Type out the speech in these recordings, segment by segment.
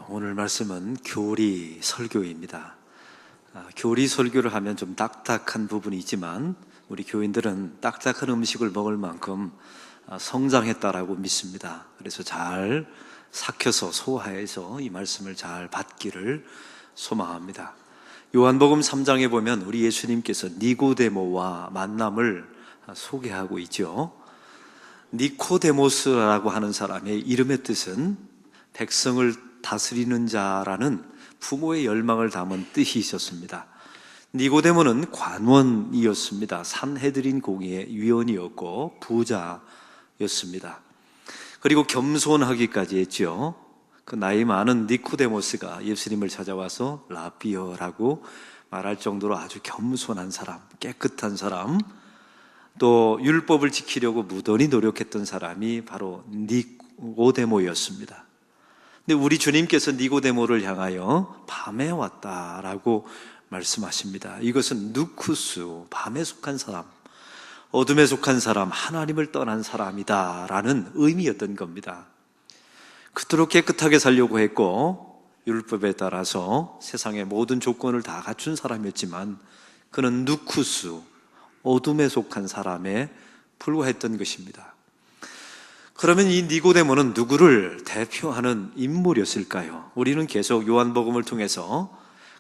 오늘 말씀은 교리 설교입니다. 교리 설교를 하면 좀 딱딱한 부분이 있지만 우리 교인들은 딱딱한 음식을 먹을 만큼 성장했다라고 믿습니다. 그래서 잘 삭혀서 소화해서 이 말씀을 잘 받기를 소망합니다. 요한복음 3장에 보면 우리 예수님께서 니고데모와 만남을 소개하고 있죠. 니코데모스라고 하는 사람의 이름의 뜻은 백성을 다스리는 자라는 부모의 열망을 담은 뜻이 있었습니다. 니고데모는 관원이었습니다. 산헤드린 공의의 위원이었고 부자였습니다. 그리고 겸손하기까지 했죠. 그 나이 많은 니코데모스가 예수님을 찾아와서 라비어라고 말할 정도로 아주 겸손한 사람, 깨끗한 사람, 또 율법을 지키려고 무던히 노력했던 사람이 바로 니고데모였습니다. 근데 우리 주님께서 니고데모를 향하여 밤에 왔다라고 말씀하십니다. 이것은 누쿠스, 밤에 속한 사람, 어둠에 속한 사람, 하나님을 떠난 사람이다라는 의미였던 겁니다. 그토록 깨끗하게 살려고 했고 율법에 따라서 세상의 모든 조건을 다 갖춘 사람이었지만 그는 누쿠스, 어둠에 속한 사람에 불과했던 것입니다. 그러면 이 니고데모는 누구를 대표하는 인물이었을까요? 우리는 계속 요한복음을 통해서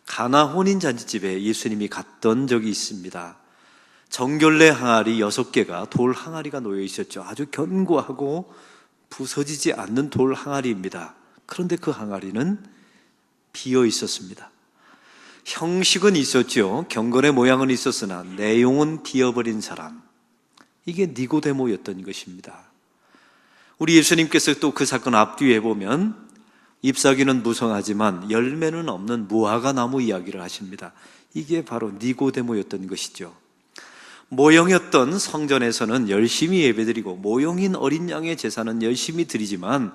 가나 혼인잔치집에 예수님이 갔던 적이 있습니다. 정결례 항아리 6개가 돌 항아리가 놓여 있었죠. 아주 견고하고 부서지지 않는 돌 항아리입니다. 그런데 그 항아리는 비어 있었습니다. 형식은 있었죠. 경건의 모양은 있었으나 내용은 비어버린 사람, 이게 니고데모였던 것입니다. 우리 예수님께서 또 그 사건 앞뒤에 보면 잎사귀는 무성하지만 열매는 없는 무화과 나무 이야기를 하십니다. 이게 바로 니고데모였던 것이죠. 모형이었던 성전에서는 열심히 예배드리고 모형인 어린 양의 제사는 열심히 드리지만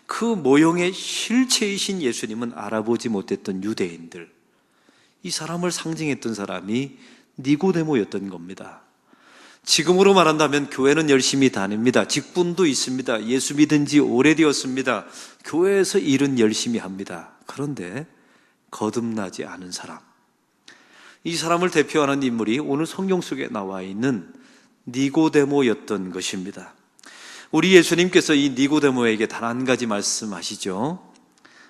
그 모형의 실체이신 예수님은 알아보지 못했던 유대인들, 이 사람을 상징했던 사람이 니고데모였던 겁니다. 지금으로 말한다면 교회는 열심히 다닙니다. 직분도 있습니다. 예수 믿은 지 오래되었습니다. 교회에서 일은 열심히 합니다. 그런데 거듭나지 않은 사람, 이 사람을 대표하는 인물이 오늘 성경 속에 나와 있는 니고데모였던 것입니다. 우리 예수님께서 이 니고데모에게 단 한 가지 말씀하시죠.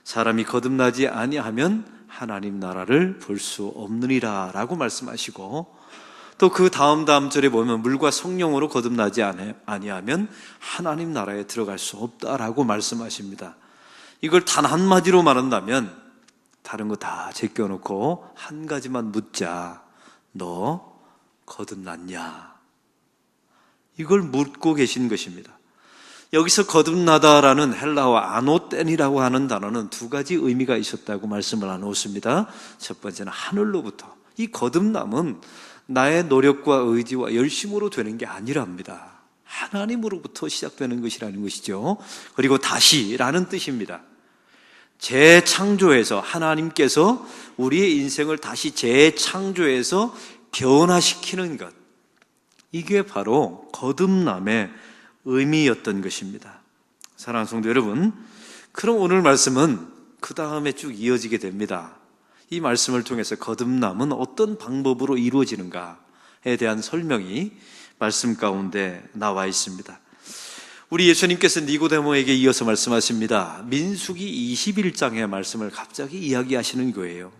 사람이 거듭나지 아니하면 하나님 나라를 볼 수 없느니라 라고 말씀하시고, 또 그 다음 절에 보면 물과 성령으로 거듭나지 아니하면 하나님 나라에 들어갈 수 없다라고 말씀하십니다. 이걸 단 한마디로 말한다면 다른 거 다 제껴놓고 한 가지만 묻자. 너 거듭났냐? 이걸 묻고 계신 것입니다. 여기서 거듭나다라는 헬라어 아노텐이라고 하는 단어는 두 가지 의미가 있었다고 말씀을 나누었습니다. 첫 번째는 하늘로부터, 이 거듭남은 나의 노력과 의지와 열심으로 되는 게 아니랍니다. 하나님으로부터 시작되는 것이라는 것이죠. 그리고 다시라는 뜻입니다. 재창조해서 하나님께서 우리의 인생을 다시 재창조해서 변화시키는 것, 이게 바로 거듭남의 의미였던 것입니다. 사랑하는 성도 여러분, 그럼 오늘 말씀은 그 다음에 쭉 이어지게 됩니다. 이 말씀을 통해서 거듭남은 어떤 방법으로 이루어지는가에 대한 설명이 말씀 가운데 나와 있습니다. 우리 예수님께서 니고데모에게 이어서 말씀하십니다. 민수기 21장의 말씀을 갑자기 이야기하시는 거예요.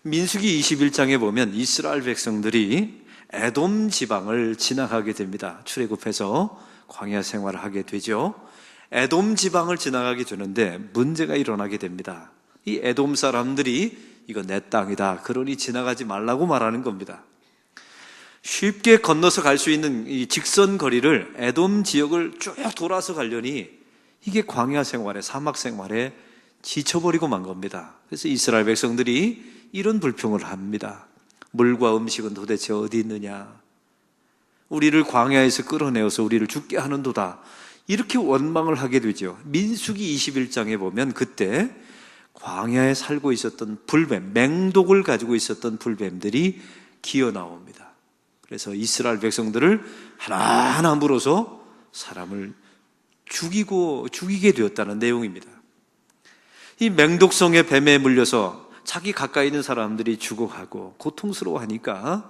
민수기 21장에 보면 이스라엘 백성들이 에돔 지방을 지나가게 됩니다. 출애굽해서 광야 생활을 하게 되죠. 에돔 지방을 지나가게 되는데 문제가 일어나게 됩니다. 이 에돔 사람들이 이거 내 땅이다, 그러니 지나가지 말라고 말하는 겁니다. 쉽게 건너서 갈 수 있는 이 직선 거리를 에돔 지역을 쭉 돌아서 가려니 이게 광야 생활에, 사막 생활에 지쳐버리고 만 겁니다. 그래서 이스라엘 백성들이 이런 불평을 합니다. 물과 음식은 도대체 어디 있느냐? 우리를 광야에서 끌어내어서 우리를 죽게 하는도다. 이렇게 원망을 하게 되죠. 민수기 21장에 보면 그때 광야에 살고 있었던 불뱀, 맹독을 가지고 있었던 불뱀들이 기어 나옵니다. 그래서 이스라엘 백성들을 하나하나 물어서 사람을 죽이게 되었다는 내용입니다. 이 맹독성의 뱀에 물려서 자기 가까이 있는 사람들이 죽어가고 고통스러워하니까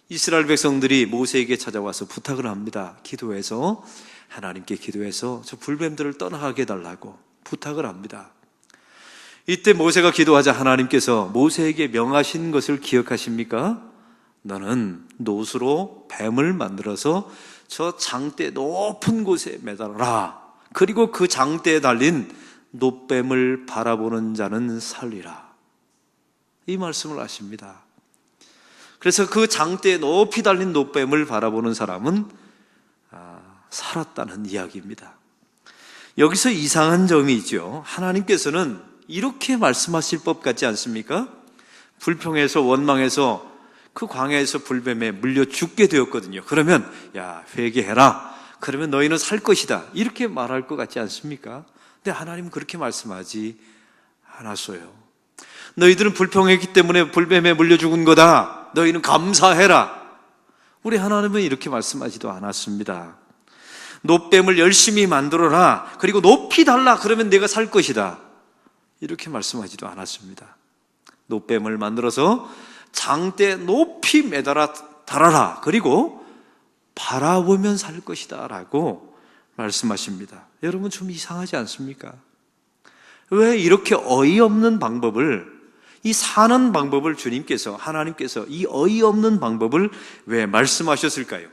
이스라엘 백성들이 모세에게 찾아와서 부탁을 합니다. 기도해서, 하나님께 기도해서 저 불뱀들을 떠나가게 해달라고 부탁을 합니다. 이때 모세가 기도하자 하나님께서 모세에게 명하신 것을 기억하십니까? 너는 놋으로 뱀을 만들어서 저 장대 높은 곳에 매달아라. 그리고 그 장대에 달린 놋뱀을 바라보는 자는 살리라. 이 말씀을 하십니다. 그래서 그 장대에 높이 달린 놋뱀을 바라보는 사람은 살았다는 이야기입니다. 여기서 이상한 점이 있죠. 하나님께서는 이렇게 말씀하실 법 같지 않습니까? 불평해서 원망해서 그 광야에서 불뱀에 물려 죽게 되었거든요. 그러면 야, 회개해라. 그러면 너희는 살 것이다. 이렇게 말할 것 같지 않습니까? 근데 하나님은 그렇게 말씀하지 않았어요. 너희들은 불평했기 때문에 불뱀에 물려 죽은 거다. 너희는 감사해라. 우리 하나님은 이렇게 말씀하지도 않았습니다. 놋뱀을 열심히 만들어라. 그리고 높이 달라. 그러면 내가 살 것이다. 이렇게 말씀하지도 않았습니다. 놋뱀을 만들어서 장대 높이 매달아 달아라. 그리고 바라보면 살 것이다 라고 말씀하십니다. 여러분 좀 이상하지 않습니까? 왜 이렇게 어이없는 방법을, 이 사는 방법을 주님께서, 하나님께서 이 어이없는 방법을 왜 말씀하셨을까요?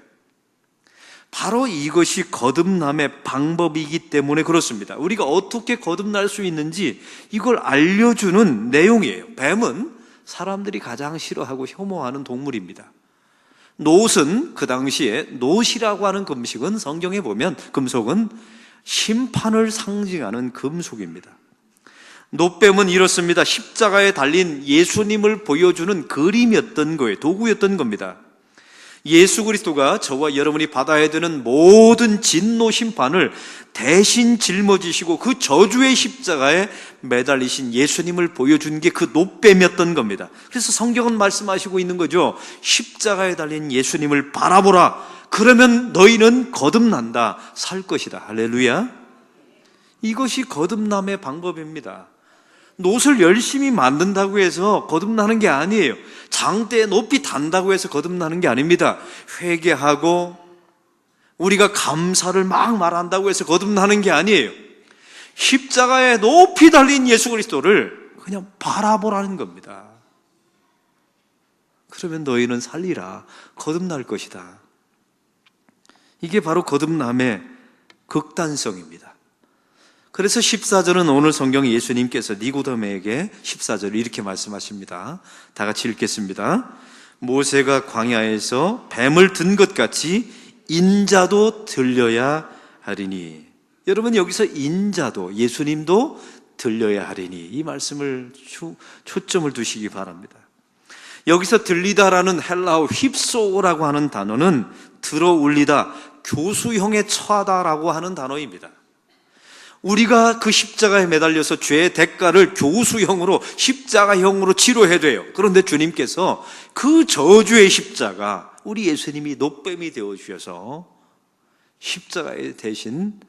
바로 이것이 거듭남의 방법이기 때문에 그렇습니다. 우리가 어떻게 거듭날 수 있는지 이걸 알려주는 내용이에요. 뱀은 사람들이 가장 싫어하고 혐오하는 동물입니다. 놋은 그 당시에, 놋이라고 하는 금식은 성경에 보면 금속은 심판을 상징하는 금속입니다. 놋뱀은 이렇습니다. 십자가에 달린 예수님을 보여주는 그림이었던 거예요. 도구였던 겁니다. 예수 그리스도가 저와 여러분이 받아야 되는 모든 진노 심판을 대신 짊어지시고 그 저주의 십자가에 매달리신 예수님을 보여준 게 그 놋뱀이었던 겁니다. 그래서 성경은 말씀하시고 있는 거죠. 십자가에 달린 예수님을 바라보라. 그러면 너희는 거듭난다. 살 것이다. 할렐루야. 이것이 거듭남의 방법입니다. 놋을 열심히 만든다고 해서 거듭나는 게 아니에요. 장대에 높이 단다고 해서 거듭나는 게 아닙니다. 회개하고 우리가 감사를 막 말한다고 해서 거듭나는 게 아니에요. 십자가에 높이 달린 예수 그리스도를 그냥 바라보라는 겁니다. 그러면 너희는 살리라. 거듭날 것이다. 이게 바로 거듭남의 극단성입니다. 그래서 14절은 오늘 성경 예수님께서 니고데모에게 14절을 이렇게 말씀하십니다. 다 같이 읽겠습니다. 모세가 광야에서 뱀을 든 것 같이 인자도 들려야 하리니. 여러분 여기서 인자도, 예수님도 들려야 하리니, 이 말씀을 초점을 두시기 바랍니다. 여기서 들리다라는 헬라어 휩소라고 하는 단어는 들어 올리다, 교수형에 처하다라고 하는 단어입니다. 우리가 그 십자가에 매달려서 죄의 대가를 교수형으로, 십자가형으로 치러야 돼요. 그런데 주님께서 그 저주의 십자가, 우리 예수님이 놋뱀이 되어 주셔서 십자가에 대신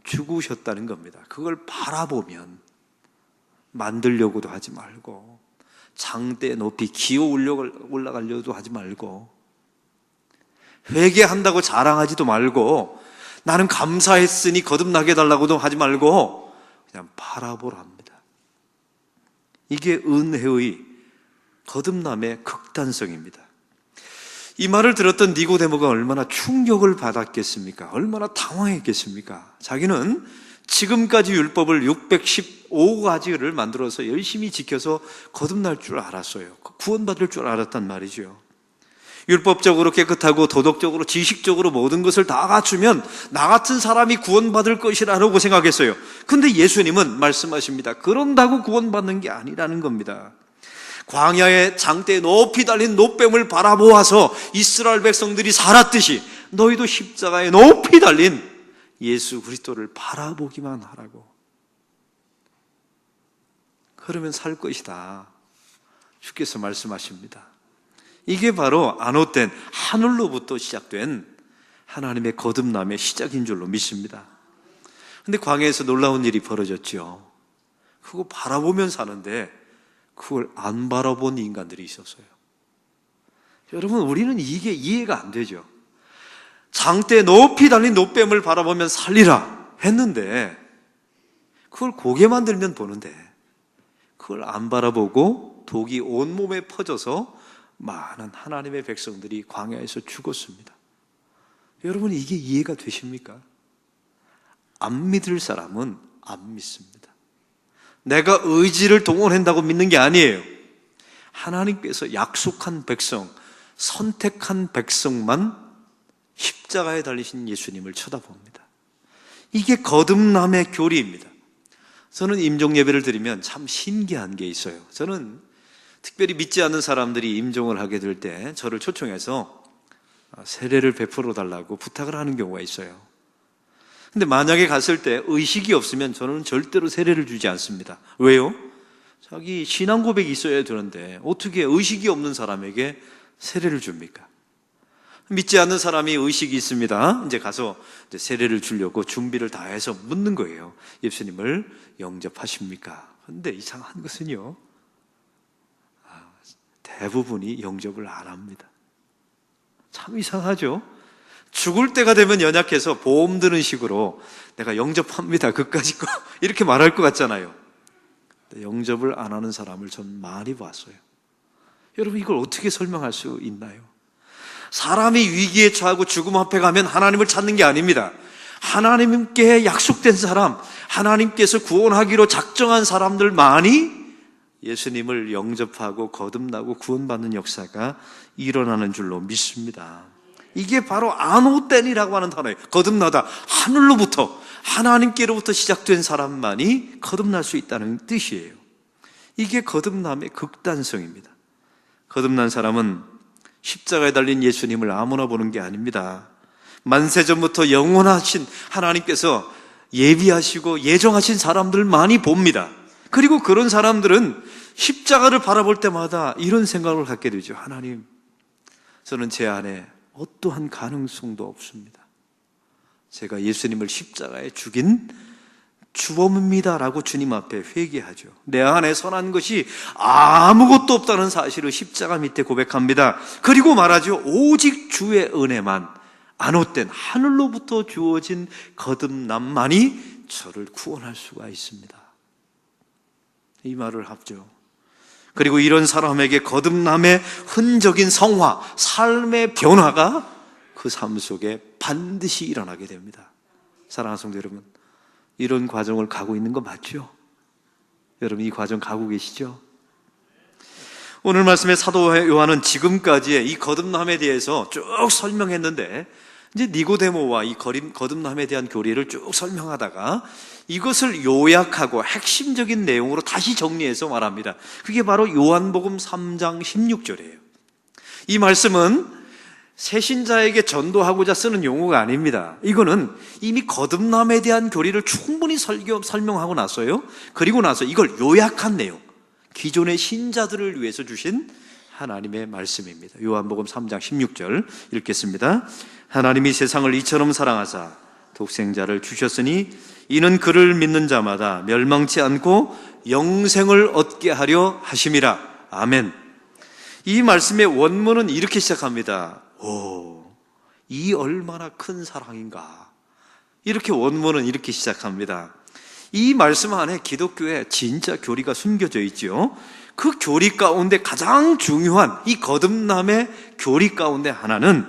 죽으셨다는 겁니다. 그걸 바라보면 만들려고도 하지 말고, 장대 높이 기어 올라가려도 하지 말고, 회개한다고 자랑하지도 말고, 나는 감사했으니 거듭나게 해달라고도 하지 말고 그냥 바라보라 합니다. 이게 은혜의 거듭남의 극단성입니다. 이 말을 들었던 니고데모가 얼마나 충격을 받았겠습니까? 얼마나 당황했겠습니까? 자기는 지금까지 율법을 615가지를 만들어서 열심히 지켜서 거듭날 줄 알았어요. 구원받을 줄 알았단 말이죠. 율법적으로 깨끗하고 도덕적으로 지식적으로 모든 것을 다 갖추면 나 같은 사람이 구원받을 것이라고 생각했어요. 근데 예수님은 말씀하십니다. 그런다고 구원받는 게 아니라는 겁니다. 광야의 장대에 높이 달린 놋뱀을 바라보아서 이스라엘 백성들이 살았듯이 너희도 십자가에 높이 달린 예수 그리스도를 바라보기만 하라고. 그러면 살 것이다. 주께서 말씀하십니다. 이게 바로 안옷된 하늘로부터 시작된 하나님의 거듭남의 시작인 줄로 믿습니다. 그런데 광야에서 놀라운 일이 벌어졌죠. 그거 바라보면 사는데 그걸 안 바라본 인간들이 있었어요. 여러분, 우리는 이게 이해가 안 되죠. 장대에 높이 달린 노뱀을 바라보면 살리라 했는데 그걸 고개만 들면 보는데 그걸 안 바라보고 독이 온몸에 퍼져서 많은 하나님의 백성들이 광야에서 죽었습니다. 여러분, 이게 이해가 되십니까? 안 믿을 사람은 안 믿습니다. 내가 의지를 동원한다고 믿는 게 아니에요. 하나님께서 약속한 백성, 선택한 백성만 십자가에 달리신 예수님을 쳐다봅니다. 이게 거듭남의 교리입니다. 저는 임종 예배를 드리면 참 신기한 게 있어요. 저는 특별히 믿지 않는 사람들이 임종을 하게 될 때 저를 초청해서 세례를 베풀어 달라고 부탁을 하는 경우가 있어요. 근데 만약에 갔을 때 의식이 없으면 저는 절대로 세례를 주지 않습니다. 왜요? 자기 신앙 고백이 있어야 되는데 어떻게 의식이 없는 사람에게 세례를 줍니까? 믿지 않는 사람이 의식이 있습니다. 이제 가서 세례를 주려고 준비를 다 해서 묻는 거예요. 예수님을 영접하십니까? 그런데 이상한 것은요, 대부분이 영접을 안 합니다. 참 이상하죠? 죽을 때가 되면 연약해서 보험 드는 식으로 내가 영접합니다, 그까짓 거 이렇게 말할 것 같잖아요. 영접을 안 하는 사람을 전 많이 봤어요. 여러분, 이걸 어떻게 설명할 수 있나요? 사람이 위기에 처하고 죽음 앞에 가면 하나님을 찾는 게 아닙니다. 하나님께 약속된 사람, 하나님께서 구원하기로 작정한 사람들만이 예수님을 영접하고 거듭나고 구원받는 역사가 일어나는 줄로 믿습니다. 이게 바로 아노덴이라고 하는 단어예요. 거듭나다, 하늘로부터, 하나님께로부터 시작된 사람만이 거듭날 수 있다는 뜻이에요. 이게 거듭남의 극단성입니다. 거듭난 사람은 십자가에 달린 예수님을 아무나 보는 게 아닙니다. 만세전부터 영원하신 하나님께서 예비하시고 예정하신 사람들만이 봅니다. 그리고 그런 사람들은 십자가를 바라볼 때마다 이런 생각을 갖게 되죠. 하나님, 저는 제 안에 어떠한 가능성도 없습니다. 제가 예수님을 십자가에 죽인 주범입니다라고 주님 앞에 회개하죠. 내 안에 선한 것이 아무것도 없다는 사실을 십자가 밑에 고백합니다. 그리고 말하죠. 오직 주의 은혜만, 안옷된 하늘로부터 주어진 거듭남만이 저를 구원할 수가 있습니다. 이 말을 하죠. 그리고 이런 사람에게 거듭남의 흔적인 성화, 삶의 변화가 그 삶 속에 반드시 일어나게 됩니다. 사랑하는 성도 여러분, 이런 과정을 가고 있는 거 맞죠? 여러분, 이 과정 가고 계시죠? 오늘 말씀의 사도 요한은 지금까지의 이 거듭남에 대해서 쭉 설명했는데, 이제 니고데모와 이 거듭남에 대한 교리를 쭉 설명하다가 이것을 요약하고 핵심적인 내용으로 다시 정리해서 말합니다. 그게 바로 요한복음 3장 16절이에요. 이 말씀은 새신자에게 전도하고자 쓰는 용어가 아닙니다. 이거는 이미 거듭남에 대한 교리를 충분히 설명하고 나서요, 그리고 나서 이걸 요약한 내용, 기존의 신자들을 위해서 주신 하나님의 말씀입니다. 요한복음 3장 16절 읽겠습니다. 하나님이 세상을 이처럼 사랑하사 독생자를 주셨으니 이는 그를 믿는 자마다 멸망치 않고 영생을 얻게 하려 하심이라. 아멘. 이 말씀의 원문은 이렇게 시작합니다. 이 얼마나 큰 사랑인가. 이렇게 원문은 이렇게 시작합니다. 이 말씀 안에 기독교의 진짜 교리가 숨겨져 있죠. 그 교리 가운데 가장 중요한 이 거듭남의 교리 가운데 하나는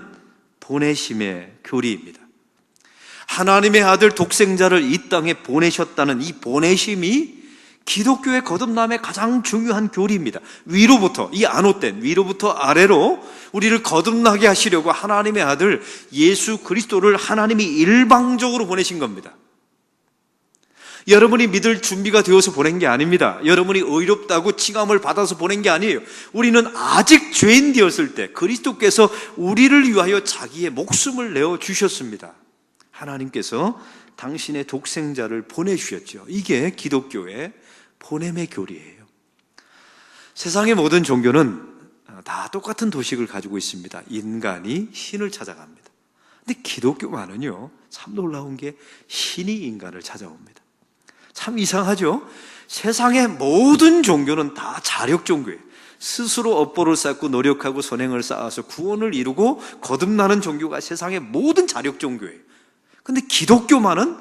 보내심의 교리입니다. 하나님의 아들 독생자를 이 땅에 보내셨다는 이 보내심이 기독교의 거듭남의 가장 중요한 교리입니다. 위로부터, 이 안옷된 위로부터 아래로 우리를 거듭나게 하시려고 하나님의 아들 예수 그리스도를 하나님이 일방적으로 보내신 겁니다. 여러분이 믿을 준비가 되어서 보낸 게 아닙니다. 여러분이 의롭다고 칭함을 받아서 보낸 게 아니에요. 우리는 아직 죄인 되었을 때 그리스도께서 우리를 위하여 자기의 목숨을 내어 주셨습니다. 하나님께서 당신의 독생자를 보내주셨죠. 이게 기독교의 보냄의 교리예요. 세상의 모든 종교는 다 똑같은 도식을 가지고 있습니다. 인간이 신을 찾아갑니다. 근데 기독교만은요, 참 놀라운 게 신이 인간을 찾아옵니다. 참 이상하죠? 세상의 모든 종교는 다 자력 종교예요. 스스로 업보를 쌓고 노력하고 선행을 쌓아서 구원을 이루고 거듭나는 종교가 세상의 모든 자력 종교예요. 근데 기독교만은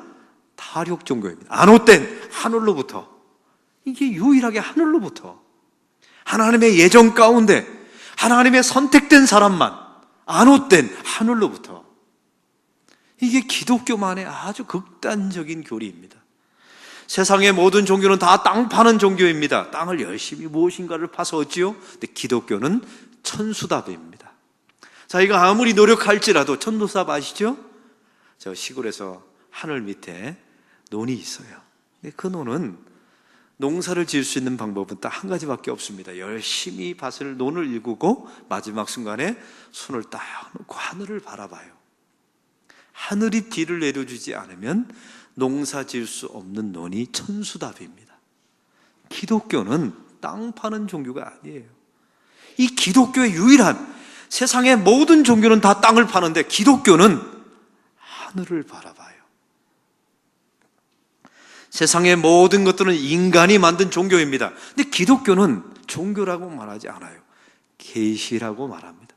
타력 종교입니다. 안옷된 하늘로부터, 이게 유일하게 하늘로부터 하나님의 예정 가운데 하나님의 선택된 사람만 안옷된 하늘로부터, 이게 기독교만의 아주 극단적인 교리입니다. 세상의 모든 종교는 다 땅 파는 종교입니다. 땅을 열심히 무엇인가를 파서 얻지요. 근데 기독교는 천수답입니다. 자기가 아무리 노력할지라도, 천도삽 아시죠? 저 시골에서 하늘 밑에 논이 있어요. 근데 그 논은 농사를 지을 수 있는 방법은 딱 한 가지밖에 없습니다. 열심히 밭을, 논을 일구고 마지막 순간에 손을 딱 놓고 하늘을 바라봐요. 하늘이 비를 내려주지 않으면 농사 지을 수 없는 논이 천수답입니다. 기독교는 땅 파는 종교가 아니에요. 이 기독교의 유일한, 세상의 모든 종교는 다 땅을 파는데 기독교는 하늘을 바라봐요. 세상의 모든 것들은 인간이 만든 종교입니다. 근데 기독교는 종교라고 말하지 않아요. 계시라고 말합니다.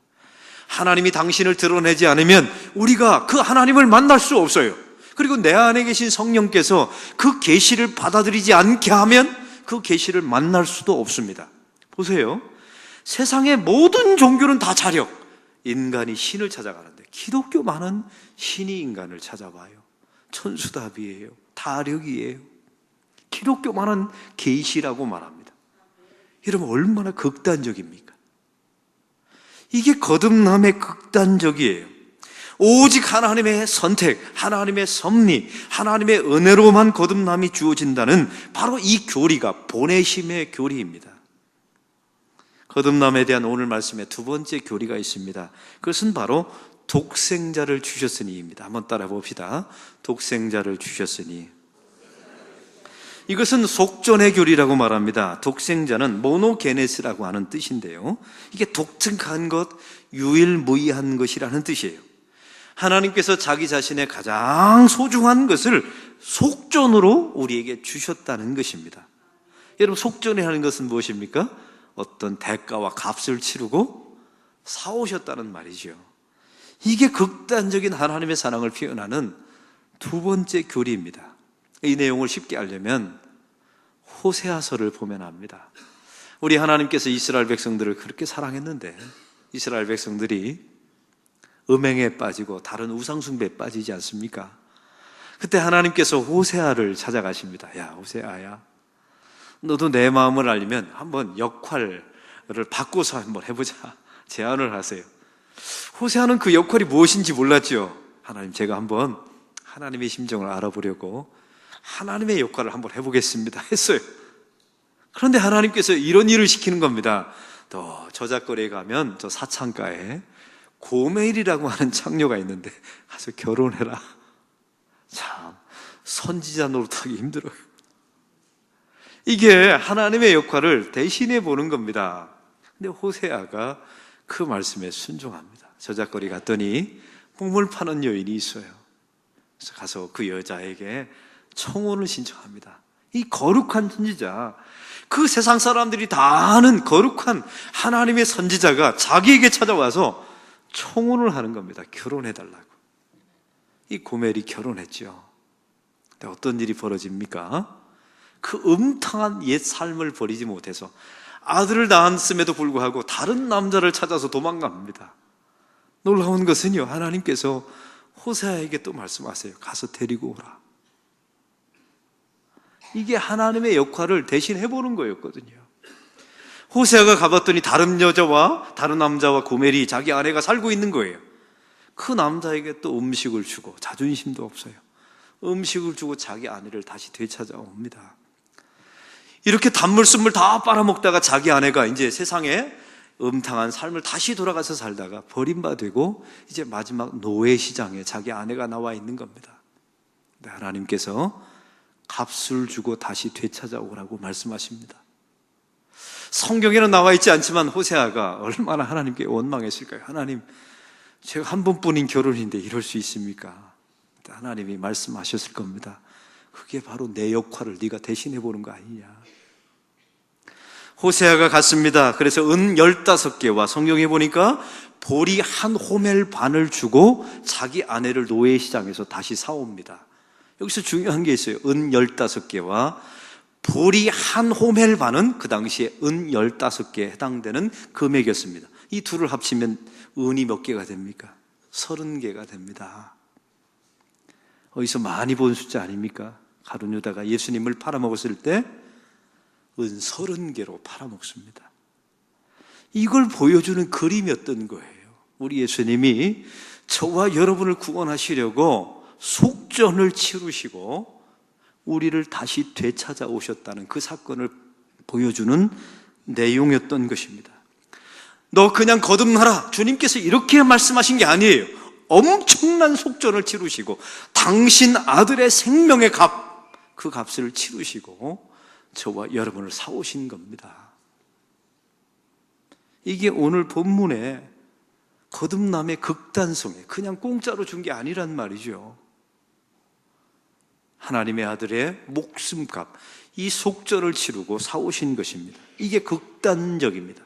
하나님이 당신을 드러내지 않으면 우리가 그 하나님을 만날 수 없어요. 그리고 내 안에 계신 성령께서 그 계시를 받아들이지 않게 하면 그 계시를 만날 수도 없습니다. 보세요. 세상의 모든 종교는 다 자력, 인간이 신을 찾아가는데 기독교만은 신이 인간을 찾아와요. 천수답이에요. 타력이에요. 기독교만은 계시라고 말합니다. 여러분, 얼마나 극단적입니까? 이게 거듭남의 극단적이에요. 오직 하나님의 선택, 하나님의 섭리, 하나님의 은혜로만 거듭남이 주어진다는 바로 이 교리가 보내심의 교리입니다. 거듭남에 대한 오늘 말씀의 두 번째 교리가 있습니다. 그것은 바로 독생자를 주셨으니입니다. 한번 따라 봅시다. 독생자를 주셨으니. 이것은 속전의 교리라고 말합니다. 독생자는 모노게네스라고 하는 뜻인데요, 이게 독특한 것, 유일무이한 것이라는 뜻이에요. 하나님께서 자기 자신의 가장 소중한 것을 속전으로 우리에게 주셨다는 것입니다. 여러분, 속전이라는 것은 무엇입니까? 어떤 대가와 값을 치르고 사오셨다는 말이죠. 이게 극단적인 하나님의 사랑을 표현하는 두 번째 교리입니다. 이 내용을 쉽게 알려면 호세아서를 보면 압니다. 우리 하나님께서 이스라엘 백성들을 그렇게 사랑했는데 이스라엘 백성들이 음행에 빠지고 다른 우상숭배에 빠지지 않습니까? 그때 하나님께서 호세아를 찾아가십니다. 야, 호세아야, 너도 내 마음을 알리면 한번 역할을 바꿔서 한번 해보자, 제안을 하세요. 호세아는 그 역할이 무엇인지 몰랐죠. 하나님, 제가 한번 하나님의 심정을 알아보려고 하나님의 역할을 한번 해보겠습니다 했어요. 그런데 하나님께서 이런 일을 시키는 겁니다. 또 저작거리에 가면 저 사창가에 고멜이라고 하는 창녀가 있는데 가서 결혼해라. 참, 선지자 노릇하기 힘들어요. 이게 하나님의 역할을 대신해 보는 겁니다. 근데 호세아가 그 말씀에 순종합니다. 저작거리 갔더니 뽕을 파는 여인이 있어요. 그래서 가서 그 여자에게 청혼을 신청합니다. 이 거룩한 선지자, 그 세상 사람들이 다 아는 거룩한 하나님의 선지자가 자기에게 찾아와서 청혼을 하는 겁니다. 결혼해달라고. 이 고멜이 결혼했죠. 근데 어떤 일이 벌어집니까? 그 음탕한 옛 삶을 버리지 못해서 아들을 낳았음에도 불구하고 다른 남자를 찾아서 도망갑니다. 놀라운 것은요, 하나님께서 호세아에게 또 말씀하세요. 가서 데리고 오라. 이게 하나님의 역할을 대신 해보는 거였거든요. 호세아가 가봤더니 다른 여자와 다른 남자와 고멜이 자기 아내가 살고 있는 거예요. 그 남자에게 또 음식을 주고, 자존심도 없어요, 음식을 주고 자기 아내를 다시 되찾아옵니다. 이렇게 단물순물 다 빨아먹다가 자기 아내가 이제 세상에 음탕한 삶을 다시 돌아가서 살다가 버림받고 이제 마지막 노예 시장에 자기 아내가 나와 있는 겁니다. 근데 하나님께서 값을 주고 다시 되찾아오라고 말씀하십니다. 성경에는 나와 있지 않지만 호세아가 얼마나 하나님께 원망했을까요? 하나님, 제가 한 번뿐인 결혼인데 이럴 수 있습니까? 하나님이 말씀하셨을 겁니다. 그게 바로 내 역할을 네가 대신해 보는 거 아니냐. 호세아가 갔습니다. 그래서 은 15개와 성경에 보니까 보리 한 호멜 반을 주고 자기 아내를 노예시장에서 다시 사옵니다. 여기서 중요한 게 있어요. 은 15개와 보리 한 호멜 반은 그 당시에 은 15개에 해당되는 금액이었습니다. 이 둘을 합치면 은이 몇 개가 됩니까? 30개가 됩니다. 어디서 많이 본 숫자 아닙니까? 가룟 유다가 예수님을 팔아먹었을 때 은 30개로 팔아먹습니다. 이걸 보여주는 그림이었던 거예요. 우리 예수님이 저와 여러분을 구원하시려고 속전을 치르시고 우리를 다시 되찾아오셨다는 그 사건을 보여주는 내용이었던 것입니다. 너 그냥 거듭나라. 주님께서 이렇게 말씀하신 게 아니에요. 엄청난 속전을 치르시고 당신 아들의 생명의 값, 그 값을 치르시고 저와 여러분을 사오신 겁니다. 이게 오늘 본문의 거듭남의 극단성에 그냥 공짜로 준 게 아니란 말이죠. 하나님의 아들의 목숨값, 이 속전을 치르고 사오신 것입니다. 이게 극단적입니다.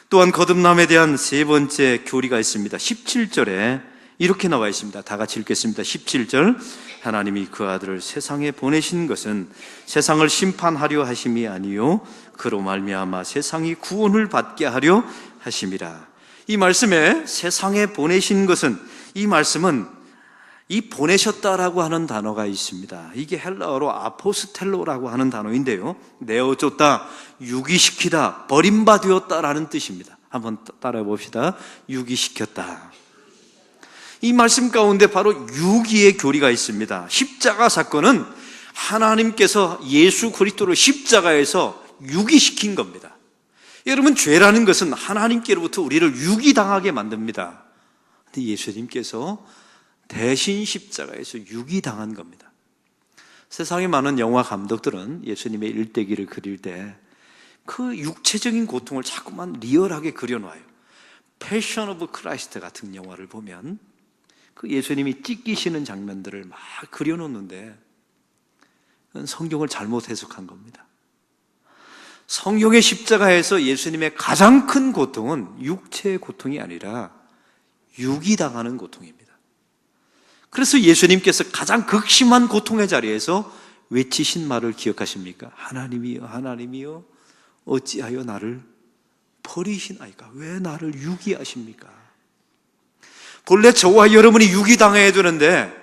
또한 거듭남에 대한 세 번째 교리가 있습니다. 17절에 이렇게 나와 있습니다. 다 같이 읽겠습니다. 17절, 하나님이 그 아들을 세상에 보내신 것은 세상을 심판하려 하심이 아니요 그로 말미암아 세상이 구원을 받게 하려 하심이라. 이 말씀에 세상에 보내신 것은, 이 말씀은 이 보내셨다라고 하는 단어가 있습니다. 이게 헬라어로 아포스텔로라고 하는 단어인데요, 내어줬다, 유기시키다, 버림받았다라는 뜻입니다. 한번 따라해 봅시다. 유기시켰다. 이 말씀 가운데 바로 유기의 교리가 있습니다. 십자가 사건은 하나님께서 예수 그리스도를 십자가에서 유기시킨 겁니다. 여러분, 죄라는 것은 하나님께로부터 우리를 유기당하게 만듭니다. 근데 예수님께서 대신 십자가에서 유기당한 겁니다. 세상에 많은 영화 감독들은 예수님의 일대기를 그릴 때 그 육체적인 고통을 자꾸만 리얼하게 그려놔요. 패션 오브 크라이스트 같은 영화를 보면 그 예수님이 찢기시는 장면들을 막 그려놓는데 그건 성경을 잘못 해석한 겁니다. 성경의 십자가에서 예수님의 가장 큰 고통은 육체의 고통이 아니라 유기당하는 고통입니다. 그래서 예수님께서 가장 극심한 고통의 자리에서 외치신 말을 기억하십니까? 하나님이여, 하나님이여, 어찌하여 나를 버리시나이까? 왜 나를 유기하십니까? 본래 저와 여러분이 유기당해야 되는데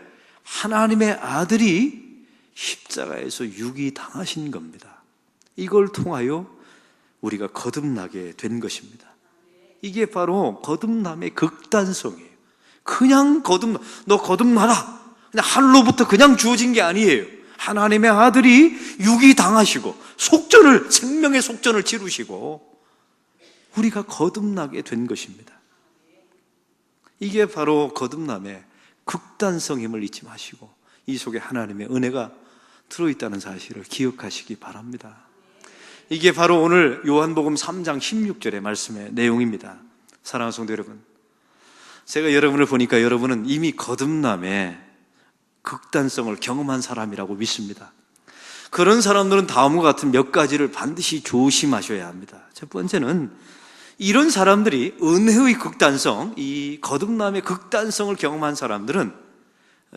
하나님의 아들이 십자가에서 유기당하신 겁니다. 이걸 통하여 우리가 거듭나게 된 것입니다. 이게 바로 거듭남의 극단성이에요. 그냥 너 거듭나라, 그냥 하늘로부터 그냥 주어진 게 아니에요. 하나님의 아들이 유기당하시고 속전을, 생명의 속전을 치르시고 우리가 거듭나게 된 것입니다. 이게 바로 거듭남의 극단성임을 잊지 마시고 이 속에 하나님의 은혜가 들어있다는 사실을 기억하시기 바랍니다. 이게 바로 오늘 요한복음 3장 16절의 말씀의 내용입니다. 사랑하는 성도 여러분, 제가 여러분을 보니까 여러분은 이미 거듭남의 극단성을 경험한 사람이라고 믿습니다. 그런 사람들은 다음과 같은 몇 가지를 반드시 조심하셔야 합니다. 첫 번째는 이런 사람들이 은혜의 극단성, 이 거듭남의 극단성을 경험한 사람들은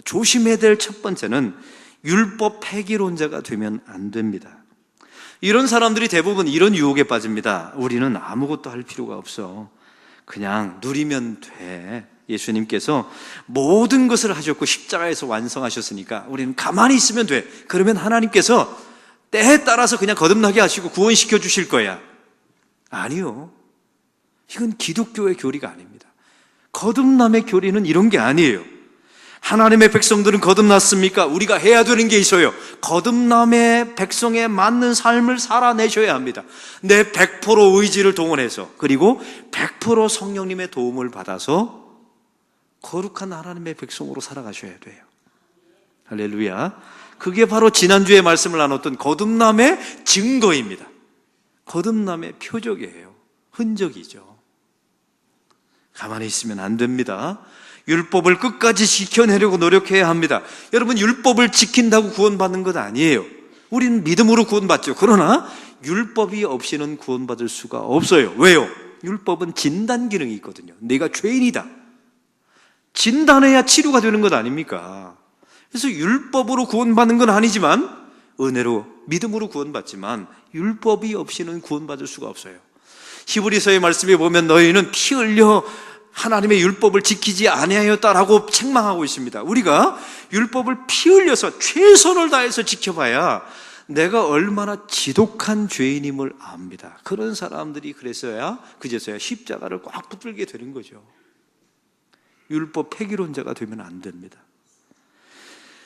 조심해야 될 첫 번째는 율법 폐기론자가 되면 안 됩니다. 이런 사람들이 대부분 이런 유혹에 빠집니다. 우리는 아무것도 할 필요가 없어, 그냥 누리면 돼. 예수님께서 모든 것을 하셨고 십자가에서 완성하셨으니까 우리는 가만히 있으면 돼. 그러면 하나님께서 때에 따라서 그냥 거듭나게 하시고 구원시켜 주실 거야. 아니요, 이건 기독교의 교리가 아닙니다. 거듭남의 교리는 이런 게 아니에요. 하나님의 백성들은 거듭났습니까? 우리가 해야 되는 게 있어요. 거듭남의 백성에 맞는 삶을 살아내셔야 합니다. 내 100% 의지를 동원해서, 그리고 100% 성령님의 도움을 받아서 거룩한 하나님의 백성으로 살아가셔야 돼요. 할렐루야. 그게 바로 지난주에 말씀을 나눴던 거듭남의 증거입니다. 거듭남의 표적이에요. 흔적이죠. 가만히 있으면 안 됩니다. 율법을 끝까지 지켜내려고 노력해야 합니다. 여러분, 율법을 지킨다고 구원받는 것 아니에요. 우리는 믿음으로 구원받죠. 그러나 율법이 없이는 구원받을 수가 없어요. 왜요? 율법은 진단 기능이 있거든요. 내가 죄인이다, 진단해야 치료가 되는 것 아닙니까? 그래서 율법으로 구원받는 건 아니지만 은혜로 믿음으로 구원받지만 율법이 없이는 구원받을 수가 없어요. 히브리서의 말씀에 보면 너희는 피 흘려 하나님의 율법을 지키지 아니하였다라고 책망하고 있습니다. 우리가 율법을 피 흘려서 최선을 다해서 지켜봐야 내가 얼마나 지독한 죄인임을 압니다. 그런 사람들이 그제서야 십자가를 꽉 붙들게 되는 거죠. 율법 폐기론자가 되면 안 됩니다.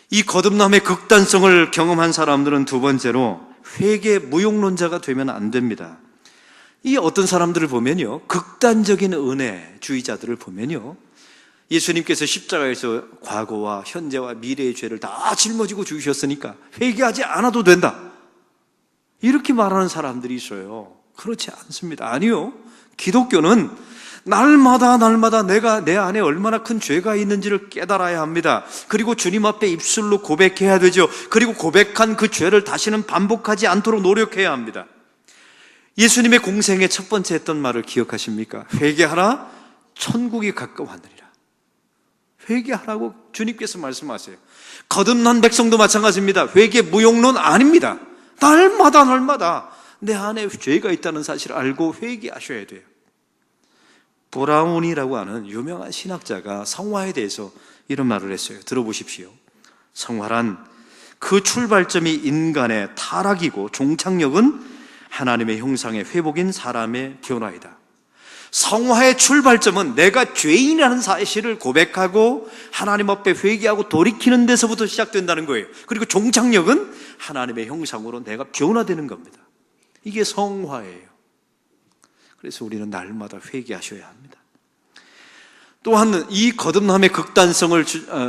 이 거듭남의 극단성을 경험한 사람들은 두 번째로 회개 무용론자가 되면 안 됩니다. 이 어떤 사람들을 보면요, 극단적인 은혜주의자들을 보면요, 예수님께서 십자가에서 과거와 현재와 미래의 죄를 다 짊어지고 죽으셨으니까 회개하지 않아도 된다, 이렇게 말하는 사람들이 있어요. 그렇지 않습니다. 아니요, 기독교는 날마다 내가 내 안에 얼마나 큰 죄가 있는지를 깨달아야 합니다. 그리고 주님 앞에 입술로 고백해야 되죠. 그리고 고백한 그 죄를 다시는 반복하지 않도록 노력해야 합니다. 예수님의 공생의 첫 번째 했던 말을 기억하십니까? 회개하라, 천국이 가까워하느니라. 회개하라고 주님께서 말씀하세요. 거듭난 백성도 마찬가지입니다. 회개 무용론 아닙니다. 날마다 내 안에 죄가 있다는 사실을 알고 회개하셔야 돼요. 브라운이라고 하는 유명한 신학자가 성화에 대해서 이런 말을 했어요. 들어보십시오. 성화란 그 출발점이 인간의 타락이고 종착역은 하나님의 형상의 회복인 사람의 변화이다. 성화의 출발점은 내가 죄인이라는 사실을 고백하고 하나님 앞에 회개하고 돌이키는 데서부터 시작된다는 거예요. 그리고 종착역은 하나님의 형상으로 내가 변화되는 겁니다. 이게 성화예요. 그래서 우리는 날마다 회개하셔야 합니다. 또한 이 거듭남의 극단성을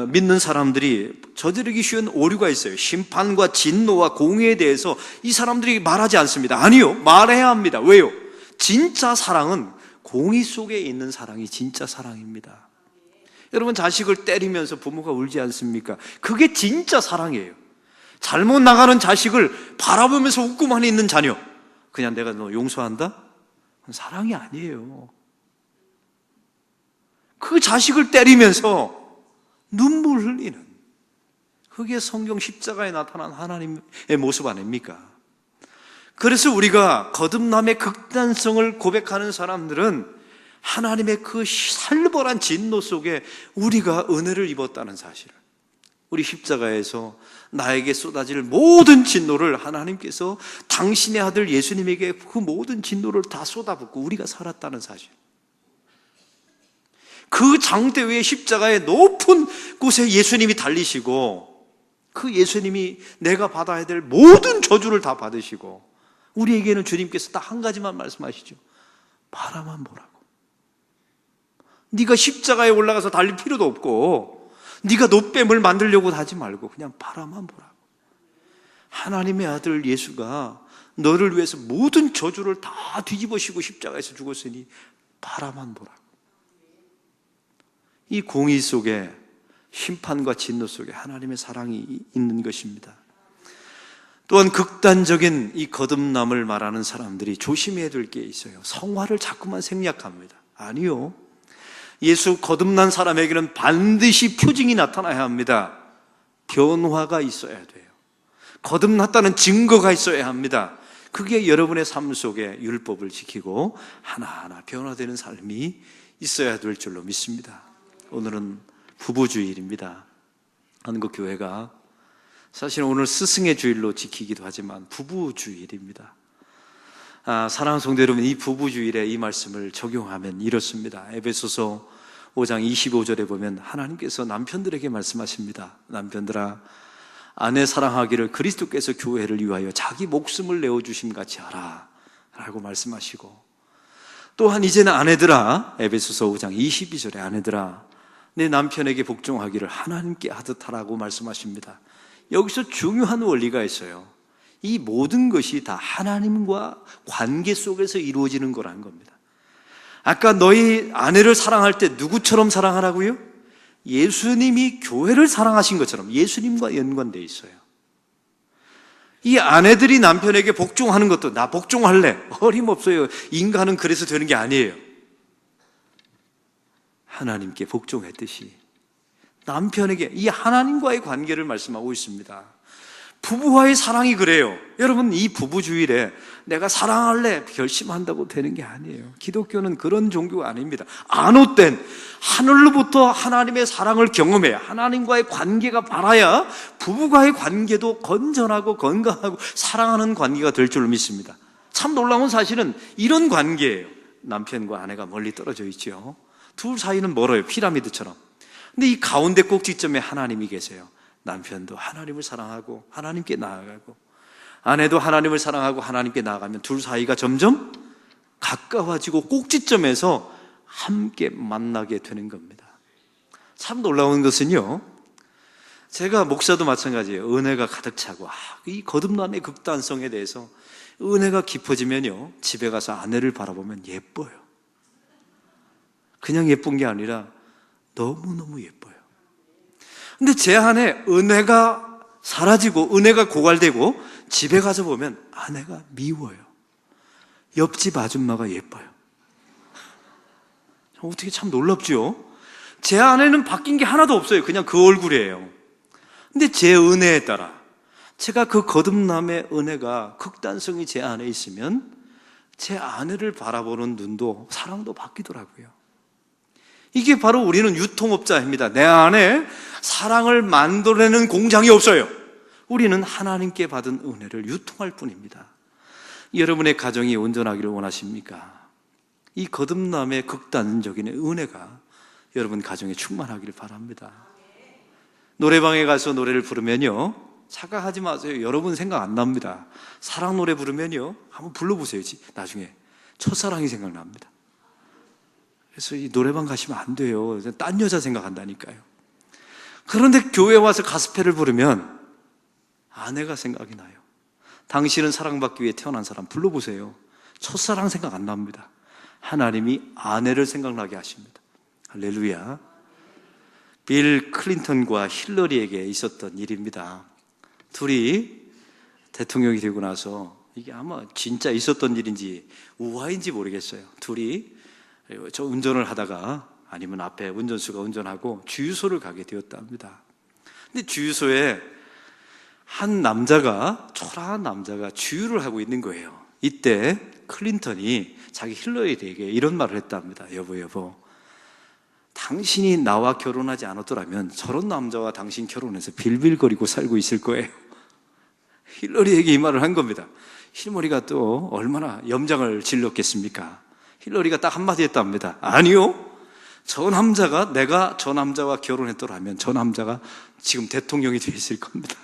믿는 사람들이 저지르기 쉬운 오류가 있어요. 심판과 진노와 공의에 대해서 이 사람들이 말하지 않습니다. 아니요, 말해야 합니다. 왜요? 진짜 사랑은 공의 속에 있는 사랑이 진짜 사랑입니다. 여러분, 자식을 때리면서 부모가 울지 않습니까? 그게 진짜 사랑이에요. 잘못 나가는 자식을 바라보면서 웃고만 있는 자녀, 그냥 내가 너 용서한다? 사랑이 아니에요. 그 자식을 때리면서 눈물 흘리는, 그게 성경 십자가에 나타난 하나님의 모습 아닙니까? 그래서 우리가 거듭남의 극단성을 고백하는 사람들은 하나님의 그 살벌한 진노 속에 우리가 은혜를 입었다는 사실을, 우리 십자가에서 나에게 쏟아질 모든 진노를 하나님께서 당신의 아들 예수님에게 그 모든 진노를 다 쏟아붓고 우리가 살았다는 사실, 그 장대 위에 십자가의 높은 곳에 예수님이 달리시고 그 예수님이 내가 받아야 될 모든 저주를 다 받으시고, 우리에게는 주님께서 딱 한 가지만 말씀하시죠. 바라만 보라고. 네가 십자가에 올라가서 달릴 필요도 없고 네가 노뱀을 만들려고 하지 말고 그냥 바라만 보라고. 하나님의 아들 예수가 너를 위해서 모든 저주를 다 뒤집으시고 십자가에서 죽었으니 바라만 보라고. 이 공의 속에, 심판과 진노 속에 하나님의 사랑이 있는 것입니다. 또한 극단적인 이 거듭남을 말하는 사람들이 조심해야 될 게 있어요. 성화를 자꾸만 생략합니다. 아니요, 예수 거듭난 사람에게는 반드시 표징이 나타나야 합니다. 변화가 있어야 돼요. 거듭났다는 증거가 있어야 합니다. 그게 여러분의 삶 속에 율법을 지키고 하나하나 변화되는 삶이 있어야 될 줄로 믿습니다. 오늘은 부부주일입니다. 한국교회가 사실 오늘 스승의 주일로 지키기도 하지만 부부주일입니다. 사랑하는 성도 여러분, 이 부부주일에 이 말씀을 적용하면 이렇습니다. 에베소서 5장 25절에 보면 하나님께서 남편들에게 말씀하십니다. 남편들아, 아내 사랑하기를 그리스도께서 교회를 위하여 자기 목숨을 내어주심 같이 하라 라고 말씀하시고, 또한 이제는 아내들아, 에베소서 5장 22절에 아내들아, 내 남편에게 복종하기를 하나님께 하듯 하라고 말씀하십니다. 여기서 중요한 원리가 있어요. 이 모든 것이 다 하나님과 관계 속에서 이루어지는 거라는 겁니다. 아까 너희 아내를 사랑할 때 누구처럼 사랑하라고요? 예수님이 교회를 사랑하신 것처럼 예수님과 연관되어 있어요. 이 아내들이 남편에게 복종하는 것도 나 복종할래. 어림없어요. 인간은 그래서 되는 게 아니에요. 하나님께 복종했듯이 남편에게 이 하나님과의 관계를 말씀하고 있습니다. 부부와의 사랑이 그래요. 여러분, 이 부부주일에 내가 사랑할래 결심한다고 되는 게 아니에요. 기독교는 그런 종교가 아닙니다. 안옷된 하늘로부터 하나님의 사랑을 경험해야, 하나님과의 관계가 바라야 부부와의 관계도 건전하고 건강하고 사랑하는 관계가 될 줄 믿습니다. 참 놀라운 사실은 이런 관계예요. 남편과 아내가 멀리 떨어져 있죠. 둘 사이는 멀어요. 피라미드처럼. 근데 이 가운데 꼭지점에 하나님이 계세요. 남편도 하나님을 사랑하고 하나님께 나아가고, 아내도 하나님을 사랑하고 하나님께 나아가면 둘 사이가 점점 가까워지고 꼭지점에서 함께 만나게 되는 겁니다. 참 놀라운 것은요, 제가 목사도 마찬가지예요. 은혜가 가득 차고 이 거듭남의 극단성에 대해서 은혜가 깊어지면요, 집에 가서 아내를 바라보면 예뻐요. 그냥 예쁜 게 아니라 너무너무 예뻐요. 근데 제 안에 은혜가 사라지고 은혜가 고갈되고 집에 가서 보면 아내가 미워요. 옆집 아줌마가 예뻐요. 어떻게 참 놀랍죠? 제 안에는 바뀐 게 하나도 없어요. 그냥 그 얼굴이에요. 근데 제 은혜에 따라 제가 그 거듭남의 은혜가 극단성이 제 안에 있으면 제 아내를 바라보는 눈도 사랑도 바뀌더라고요. 이게 바로 우리는 유통업자입니다. 내 안에 사랑을 만들어내는 공장이 없어요. 우리는 하나님께 받은 은혜를 유통할 뿐입니다. 여러분의 가정이 온전하기를 원하십니까? 이 거듭남의 극단적인 은혜가 여러분 가정에 충만하기를 바랍니다. 노래방에 가서 노래를 부르면요, 착각하지 마세요. 여러분 생각 안 납니다. 사랑 노래 부르면요, 한번 불러보세요. 나중에 첫사랑이 생각납니다. 그래서 이 노래방 가시면 안 돼요. 딴 여자 생각한다니까요. 그런데 교회 와서 가스펠을 부르면 아내가 생각이 나요. 당신은 사랑받기 위해 태어난 사람 불러보세요. 첫사랑 생각 안 납니다. 하나님이 아내를 생각나게 하십니다. 할렐루야. 빌 클린턴과 힐러리에게 있었던 일입니다. 둘이 대통령이 되고 나서, 이게 아마 진짜 있었던 일인지 우화인지 모르겠어요. 둘이 저 운전을 하다가, 아니면 앞에 운전수가 운전하고 주유소를 가게 되었다 합니다. 근데 주유소에 한 남자가, 초라한 남자가 주유를 하고 있는 거예요. 이때 클린턴이 자기 힐러리에게 이런 말을 했다 합니다. 여보, 당신이 나와 결혼하지 않았더라면 저런 남자와 당신 결혼해서 빌빌거리고 살고 있을 거예요. 힐러리에게 이 말을 한 겁니다. 힐러리가 또 얼마나 염장을 질렀겠습니까? 힐러리가 딱 한마디 했답니다. 아니요, 내가 저 남자와 결혼했더라면 저 남자가 지금 대통령이 되어 있을 겁니다.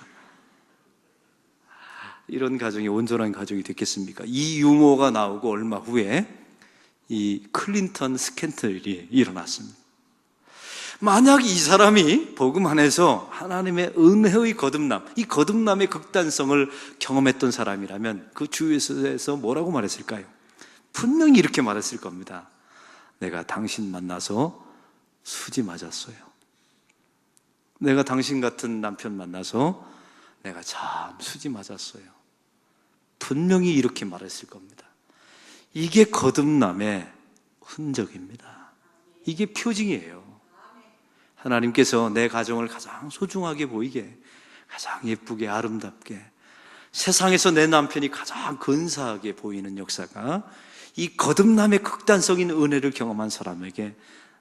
이런 가정이 온전한 가정이 됐겠습니까? 이 유머가 나오고 얼마 후에 이 클린턴 스캔들이 일어났습니다. 만약 이 사람이 복음 안에서 하나님의 은혜의 거듭남, 이 거듭남의 극단성을 경험했던 사람이라면 그 주위에서 뭐라고 말했을까요? 분명히 이렇게 말했을 겁니다. 내가 당신 만나서 수지 맞았어요. 내가 당신 같은 남편 만나서 내가 참 수지 맞았어요. 분명히 이렇게 말했을 겁니다. 이게 거듭남의 흔적입니다. 이게 표징이에요. 하나님께서 내 가정을 가장 소중하게 보이게, 가장 예쁘게 아름답게, 세상에서 내 남편이 가장 근사하게 보이는 역사가 이 거듭남의 극단적인 은혜를 경험한 사람에게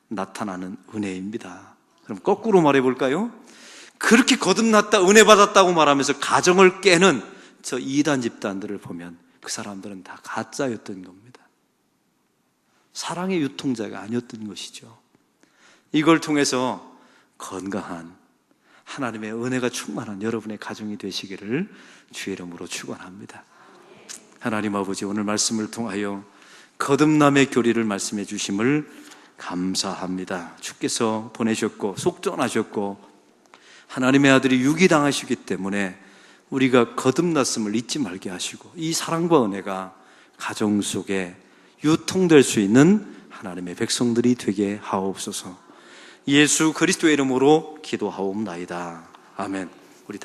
나타나는 은혜입니다. 그럼 거꾸로 말해볼까요? 그렇게 거듭났다, 은혜 받았다고 말하면서 가정을 깨는 저 이단 집단들을 보면 그 사람들은 다 가짜였던 겁니다. 사랑의 유통자가 아니었던 것이죠. 이걸 통해서 건강한 하나님의 은혜가 충만한 여러분의 가정이 되시기를 주의 이름으로 축원합니다. 하나님 아버지, 오늘 말씀을 통하여 거듭남의 교리를 말씀해 주심을 감사합니다. 주께서 보내셨고 속전하셨고 하나님의 아들이 유기당하시기 때문에 우리가 거듭났음을 잊지 말게 하시고, 이 사랑과 은혜가 가정 속에 유통될 수 있는 하나님의 백성들이 되게 하옵소서. 예수 그리스도의 이름으로 기도하옵나이다. 아멘. 우리 다